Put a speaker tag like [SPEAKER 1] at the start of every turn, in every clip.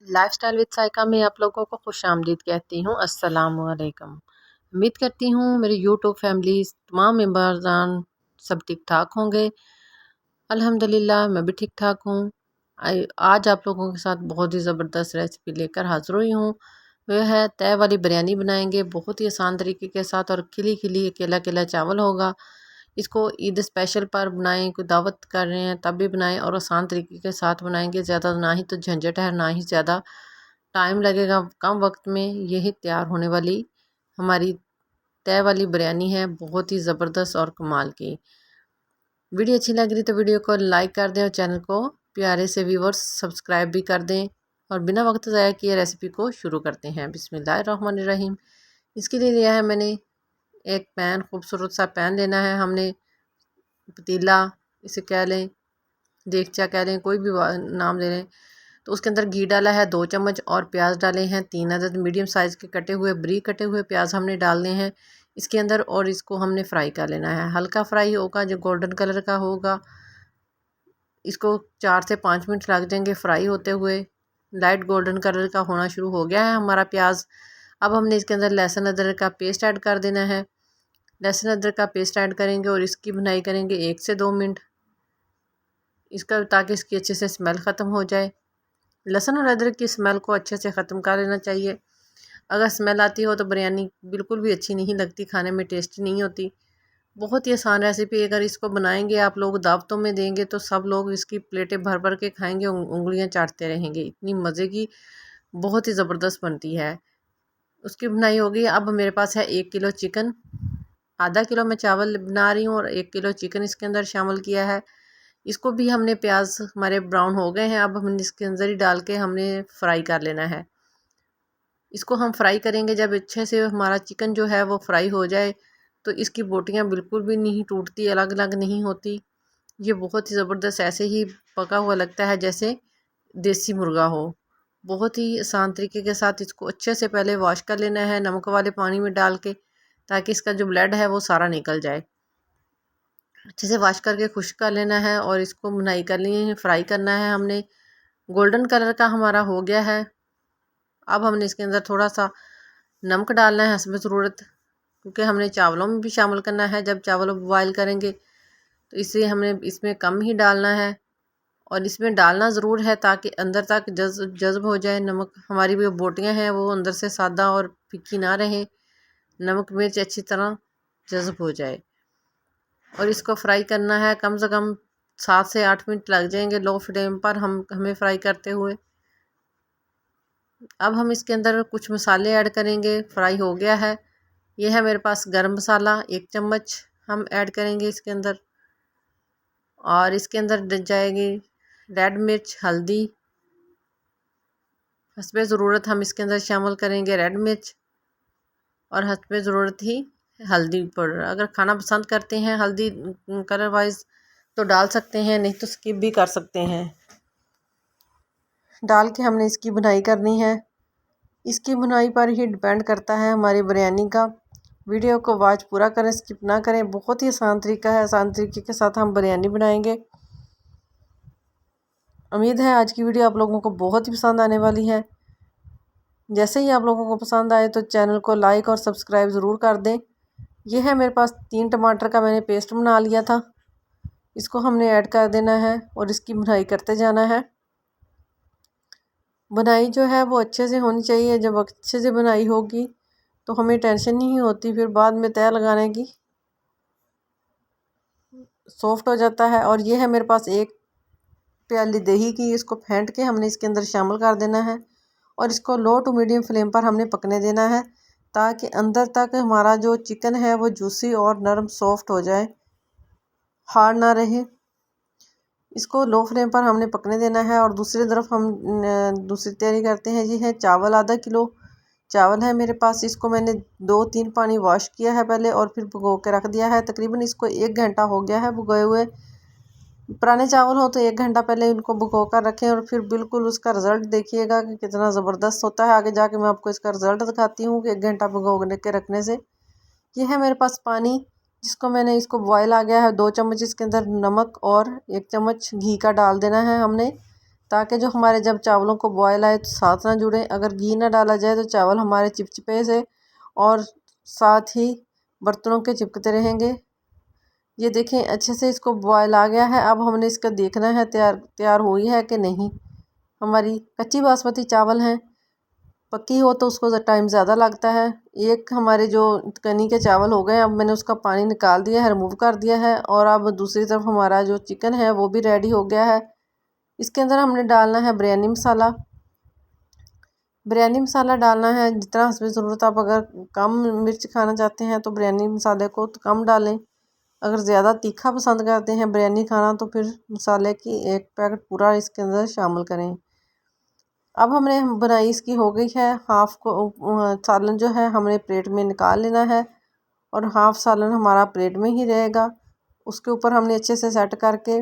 [SPEAKER 1] Lifestyle with Saika में आप लोगों को खुशामदीद कहती हूँ। अस्सलामु अलैकुम। उम्मीद करती हूँ मेरी यूट्यूब फैमिली तमाम मेंबरजान सब ठीक-ठाक होंगे। अल्हम्दुलिल्लाह मैं भी ठीक-ठाक हूँ। आज आप लोगों के साथ बहुत ही ज़बरदस्त रेसिपी लेकर हाज़िर हुई हूँ। वह है तय वाली बिरयानी बनाएँगे बहुत ही आसान तरीके के साथ और खिली-खिली अकेला-अकेला चावल होगा। इसको ईद स्पेशल पर बनाएँ, कोई दावत कर रहे हैं तब भी बनाएँ और आसान तरीके के साथ बनाएँगे। ज़्यादा ना ही तो झंझट है, ना ही ज़्यादा टाइम लगेगा। कम वक्त में यही तैयार होने वाली हमारी तय वाली बिरयानी है, बहुत ही ज़बरदस्त और कमाल की। वीडियो अच्छी लग रही तो वीडियो को लाइक कर दें और चैनल को प्यारे से व्यूवर्स सब्सक्राइब भी कर दें। और बिना वक्त ज़ाया किए रेसिपी को शुरू करते हैं। बिस्मिल्लाहिर्रहमानिर्रहीम। इसके लिए लिया है मैंने एक पैन, खूबसूरत सा पैन लेना है हमने। पतीला इसे कह लें, देगचा कह लें, कोई भी नाम ले लें। तो उसके अंदर घी डाला है 2 चम्मच और प्याज डाले हैं 3 अदद मीडियम साइज़ के कटे हुए बारीक कटे हुए प्याज हमने डालने हैं इसके अंदर और इसको हमने फ्राई कर लेना है। हल्का फ्राई होगा, जो गोल्डन कलर का होगा। इसको 4 से 5 मिनट लग जाएंगे फ्राई होते हुए। लाइट गोल्डन कलर का होना शुरू हो गया है हमारा प्याज। अब हमने इसके अंदर लहसुन अदरक का पेस्ट ऐड कर देना है। लहसुन अदरक का पेस्ट ऐड करेंगे और इसकी भुनाई करेंगे 1 से 2 मिनट इसका, ताकि इसकी अच्छे से स्मेल ख़त्म हो जाए। लहसुन और अदरक की स्मेल को अच्छे से ख़त्म कर लेना चाहिए। अगर स्मेल आती हो तो बिरयानी बिल्कुल भी अच्छी नहीं लगती, खाने में टेस्टी नहीं होती। बहुत ही आसान रेसिपी, अगर इसको बनाएंगे आप लोग दावतों में देंगे तो सब लोग इसकी प्लेटें भर भर के खाएंगे, उंगलियां चाटते रहेंगे। इतनी मज़े की बहुत ही ज़बरदस्त बनती है। उसकी बनाई होगी। अब मेरे पास है 1 किलो चिकन। आधा किलो मैं चावल बना रही हूँ और 1 किलो चिकन इसके अंदर शामिल किया है। इसको भी हमने, प्याज हमारे ब्राउन हो गए हैं, अब हमने इसके अंदर ही डाल के हमने फ्राई कर लेना है। इसको हम फ्राई करेंगे जब अच्छे से हमारा चिकन जो है वो फ्राई हो जाए, तो इसकी बोटियां बिल्कुल भी नहीं टूटती, अलग अलग नहीं होती। ये बहुत ही ज़बरदस्त ऐसे ही पका हुआ लगता है जैसे देसी मुर्गा हो। बहुत ही आसान तरीके के साथ इसको अच्छे से पहले वॉश कर लेना है नमक वाले पानी में डाल के, ताकि इसका जो ब्लड है वो सारा निकल जाए। अच्छे से वॉश करके खुश्क कर लेना है और इसको भुनाई करनी है, फ्राई करना है हमने। गोल्डन कलर का हमारा हो गया है। अब हमने इसके अंदर थोड़ा सा नमक डालना है हस्ब ज़रूरत, क्योंकि हमने चावलों में भी शामिल करना है। जब चावल बॉयल करेंगे तो इसलिए हमने इसमें कम ही डालना है। और इसमें डालना ज़रूर है ताकि अंदर तक जज़्ब हो जाए नमक। हमारी भी बोटियाँ हैं वो अंदर से सादा और फीकी ना रहें, नमक मिर्च अच्छी तरह जज़्ब हो जाए। और इसको फ्राई करना है कम से कम 7 से 8 मिनट लग जाएंगे लो फ्लेम पर हमें फ्राई करते हुए। अब हम इसके अंदर कुछ मसाले ऐड करेंगे। फ्राई हो गया है। ये है मेरे पास गरम मसाला 1 चम्मच हम ऐड करेंगे इसके अंदर। और इसके अंदर जाएगी रेड मिर्च, हल्दी, हस्बे ज़रूरत हम इसके अंदर शामिल करेंगे रेड मिर्च और हस्बे ज़रूरत ही हल्दी पाउडर। अगर खाना पसंद करते हैं हल्दी कलर वाइज तो डाल सकते हैं, नहीं तो स्किप भी कर सकते हैं। डाल के हमने इसकी बुनाई करनी है। इसकी बुनाई पर ही डिपेंड करता है हमारी बिरयानी का। वीडियो को वॉच पूरा करें, स्किप ना करें। बहुत ही आसान तरीका है, आसान तरीके के साथ हम बिरयानी बनाएंगे। उम्मीद है आज की वीडियो आप लोगों को बहुत ही पसंद आने वाली है। जैसे ही आप लोगों को पसंद आए तो चैनल को लाइक और सब्सक्राइब ज़रूर कर दें। यह है मेरे पास 3 टमाटर का मैंने पेस्ट बना लिया था, इसको हमने ऐड कर देना है और इसकी बुनाई करते जाना है। बुनाई जो है वो अच्छे से होनी चाहिए। जब अच्छे से बुनाई होगी तो हमें टेंशन नहीं होती फिर बाद में तय लगाने की, सॉफ्ट हो जाता है। और ये है मेरे पास 1 प्याली दही की, इसको फेंट के हमने इसके अंदर शामिल कर देना है और इसको लो टू मीडियम फ्लेम पर हमने पकने देना है, ताकि अंदर तक हमारा जो चिकन है वो जूसी और नरम सॉफ्ट हो जाए, हार्ड ना रहे। इसको लो फ्लेम पर हमने पकने देना है। और दूसरी तरफ हम दूसरी तैयारी करते हैं। ये है चावल, आधा किलो चावल है मेरे पास। इसको मैंने 2-3 पानी वॉश किया है पहले और फिर भिगो के रख दिया है। तकरीबन इसको 1 घंटा हो गया है भिगोए हुए। पुराने चावल हो तो 1 घंटा पहले इनको भिगो कर रखें और फिर बिल्कुल उसका रिज़ल्ट देखिएगा कि कितना ज़बरदस्त होता है। आगे जाके मैं आपको इसका रिज़ल्ट दिखाती हूँ कि 1 घंटा भिगो के रखने से। ये है मेरे पास पानी, जिसको मैंने, इसको बॉयल आ गया है। 2 चम्मच इसके अंदर नमक और 1 चम्मच घी का डाल देना है हमने, ताकि जो हमारे जब चावलों को बॉयल आए तो साथ ना जुड़े। अगर घी ना डाला जाए तो चावल हमारे चिपचिपे से और साथ ही बर्तनों के चिपकते रहेंगे। ये देखें अच्छे से इसको बॉयल आ गया है। अब हमने इसका देखना है तैयार हुई है कि नहीं। हमारी कच्ची बासमती चावल हैं, पक्की हो तो उसको टाइम ज़्यादा लगता है। एक हमारे जो कनी के चावल हो गए, अब मैंने उसका पानी निकाल दिया है, रिमूव कर दिया है। और अब दूसरी तरफ हमारा जो चिकन है वो भी रेडी हो गया है। इसके अंदर हमने डालना है बिरयानी मसाला। बिरयानी मसाला डालना है जितना हमें ज़रूरत। आप अगर कम मिर्च खाना चाहते हैं तो बिरयानी मसाले को तो कम डालें। अगर ज़्यादा तीखा पसंद करते हैं बिरयानी खाना तो फिर मसाले की एक पैकेट पूरा इसके अंदर शामिल करें। अब हमने बनाई इसकी हो गई है। हाफ़ को सालन जो है हमने प्लेट में निकाल लेना है और हाफ़ सालन हमारा प्लेट में ही रहेगा। उसके ऊपर हमने अच्छे से सेट करके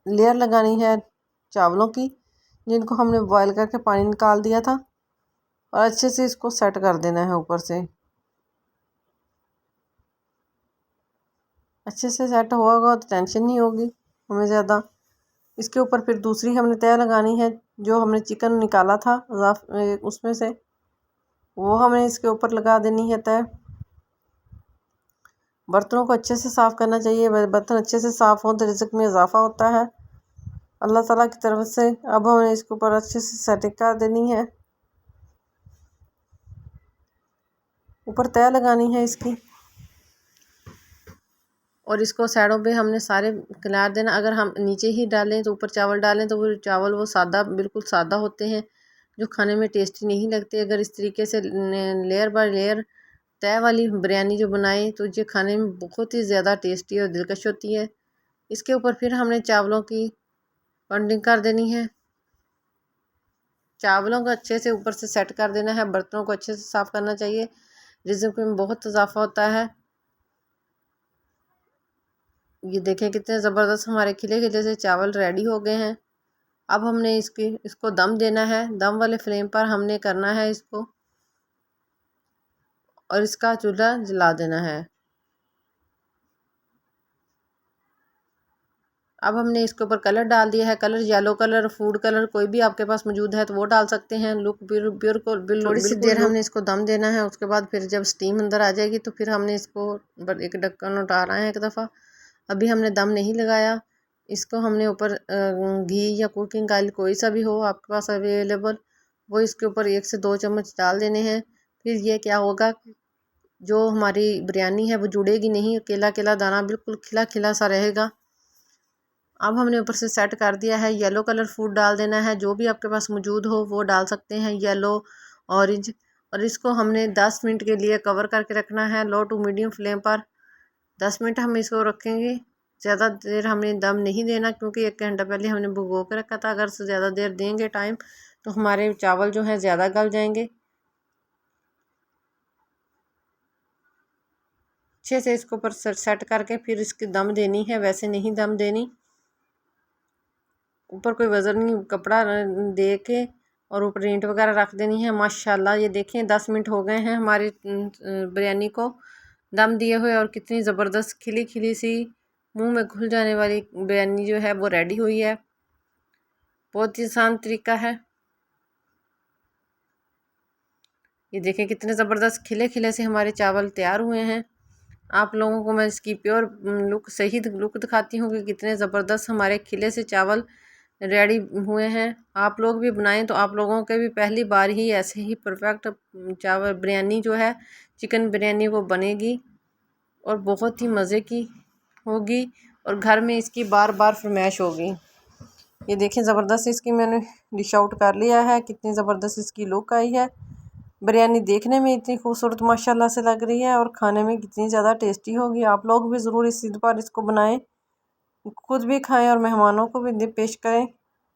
[SPEAKER 1] लेयर लगानी है चावलों की, जिनको हमने बॉयल करके पानी निकाल दिया था, और अच्छे से इसको सेट कर देना है ऊपर से। अच्छे से सेट होगा तो टेंशन नहीं होगी हमें ज़्यादा। इसके ऊपर फिर दूसरी हमने तय लगानी है, जो हमने चिकन निकाला था उसमें से वो हमें इसके ऊपर लगा देनी है तय। बर्तनों को अच्छे से साफ़ करना चाहिए। बर्तन अच्छे से साफ़ हो तो रिज़्क में इजाफ़ा होता है अल्लाह ताला की तरफ से। अब हमें इसके ऊपर अच्छे से सेटिंग कर देनी है, ऊपर तय लगानी है इसकी, और इसको साइडों पे हमने सारे खिलार देना। अगर हम नीचे ही डालें तो ऊपर चावल डालें तो वो चावल वो सादा बिल्कुल सादा होते हैं, जो खाने में टेस्टी नहीं लगते। अगर इस तरीके से लेयर बाय लेयर तय वाली बिरयानी जो बनाएं तो ये खाने में बहुत ही ज़्यादा टेस्टी और दिलकश होती है। इसके ऊपर फिर हमने चावलों की बॉन्डिंग कर देनी है। चावलों को अच्छे से ऊपर से सेट कर देना है। बर्तनों को अच्छे से साफ़ करना चाहिए, रिज़्क में बहुत इजाफा होता है। ये देखें कितने ज़बरदस्त हमारे खिले खिले से चावल रेडी हो गए हैं। अब हमने इसको दम देना है। दम वाले फ्लेम पर हमने करना है इसको, और इसका चूल्हा जला देना है। अब हमने इसके ऊपर कलर डाल दिया है। Colour yellow colour, food colour कोई भी आपके पास मौजूद है तो वो डाल सकते हैं। बिल्कुल थोड़ी सी देर हमने इसको दम देना है। उसके बाद फिर जब स्टीम अंदर आ जाएगी तो फिर हमने इसको एक ढक्कन उतारना है एक दफ़ा। अभी हमने दम नहीं लगाया। इसको हमने ऊपर घी या कुकिंग ऑयल कोई सा भी हो आपके पास अवेलेबल, वो इसके ऊपर 1 से 2 चम्मच डाल देने हैं। फिर ये क्या होगा, जो हमारी बिरयानी है वो जुड़ेगी नहीं, अकेला अकेला दाना बिल्कुल खिला खिला सा रहेगा। अब हमने ऊपर से सेट कर दिया है। येलो कलर फूड डाल देना है, जो भी आपके पास मौजूद हो वो डाल सकते हैं, येलो, ऑरेंज। और इसको हमने 10 मिनट के लिए कवर करके रखना है लो टू मीडियम फ्लेम पर। 10 मिनट हम इसको रखेंगे। ज़्यादा देर हमने दम नहीं देना, क्योंकि 1 घंटा पहले हमने भिगो के रखा था। अगर से ज़्यादा देर देंगे टाइम तो हमारे चावल जो हैं ज़्यादा गल जाएंगे। अच्छे से इसको ऊपर सेट करके फिर इसकी दम देनी है, वैसे नहीं दम देनी। ऊपर कोई वज़न नहीं कपड़ा दे के और ऊपर ईंट वगैरह रख देनी है। माशाल्लाह ये देखें 10 मिनट हो गए हैं हमारी बिरयानी को दम दिए हुए, और कितनी ज़बरदस्त खिली खिली सी मुंह में घुल जाने वाली बिरयानी जो है वो रेडी हुई है। बहुत ही आसान तरीका है। ये देखें कितने ज़बरदस्त खिले खिले से हमारे चावल तैयार हुए हैं। आप लोगों को मैं इसकी प्योर लुक सही लुक दिखाती हूँ कि कितने ज़बरदस्त हमारे खिले से चावल रेडी हुए हैं। आप लोग भी बनाएं तो आप लोगों के भी पहली बार ही ऐसे ही परफेक्ट चावल बिरयानी जो है चिकन बिरयानी वो बनेगी और बहुत ही मज़े की होगी, और घर में इसकी बार बार फरमाइश होगी। ये देखें ज़बरदस्त इसकी मैंने डिश आउट कर लिया है। कितनी ज़बरदस्त इसकी लुक आई है। बिरयानी देखने में इतनी खूबसूरत माशाल्लाह से लग रही है, और खाने में कितनी ज़्यादा टेस्टी होगी। आप लोग भी ज़रूर इस ईद पर इसको बनाएं, खुद भी खाएं और मेहमानों को भी पेश करें।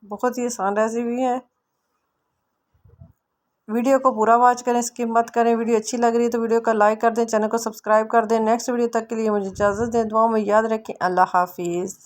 [SPEAKER 1] बहुत ही आसान रेसिपी है। वीडियो को पूरा वॉच करें, स्किप मत करें। वीडियो अच्छी लग रही है तो वीडियो को लाइक कर दें, चैनल को सब्सक्राइब कर दें। नेक्स्ट वीडियो तक के लिए मुझे इजाज़त दें। दुआ में याद रखें। अल्लाह हाफिज़।